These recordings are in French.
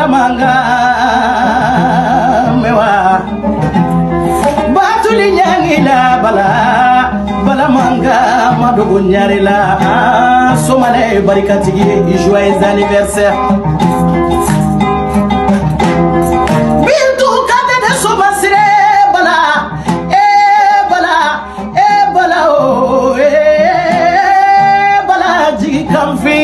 manga mewa batuli nyangila bala manga madogo nyarila somale barikatigi joyeux anniversaire bintu kade de somasire bala bala jigi kamfi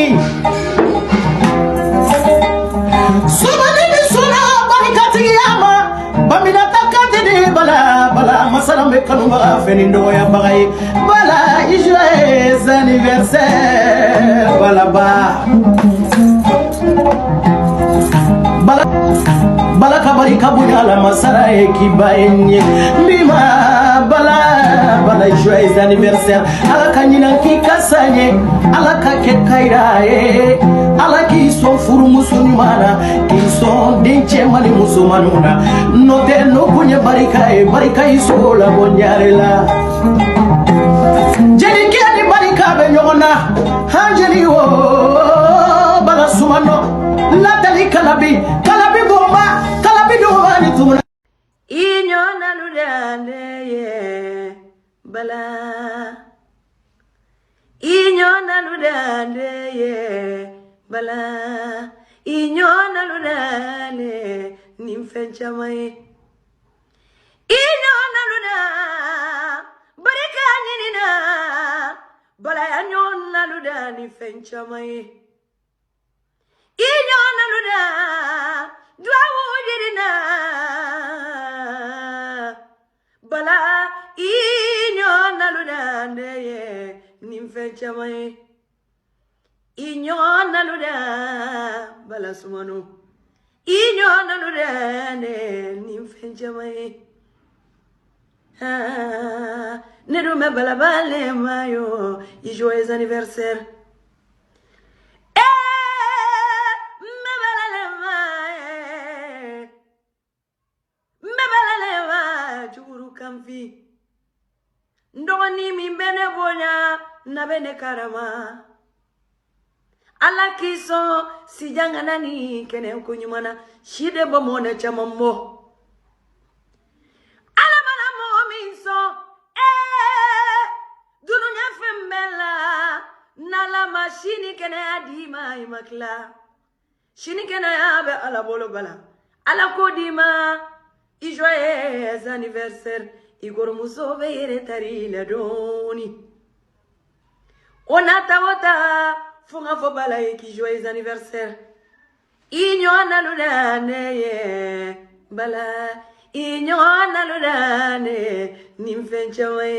Salam kanunga fenindo ya bagay bala joyeux anniversaire bala kabari kabunya la masara ekibaenye mima bala joyeux anniversaire ala kanyina kikasanye ala kakekairae ala kiso furu musulmana kiso denche mali musulmanuna note no kunye barika iso la bonyarela jeli kiani barika be nyona hanjeli wo bala sumano la dali kalabi goma ni tumuna inyona ludane ye bala inyona ludane ye bala inyona ludane nimfencha mai inyona luda barika nina bala inyona luda nimfencha mai inyona luda dwawo dirina bala inyona luda ye nimfencha mai inyona luda bala sumano inyona luda nimfencha mai nerume bala bale mayo joyeux anniversaire kamfi ndoni mimbene bonya na bene karama ala kiso sijangana ni kene kunyumana shide bomone chamambo ala bala mo minso dununya fembela na la machine kene adima imakla shini kene abe ala bolo bala ala kodima joyeux anniversaire Igor Musove yere tarila doni onata wota funga fo bala ki joyeux anniversaire inyona ludane ye bala inyona ludane nimfencha we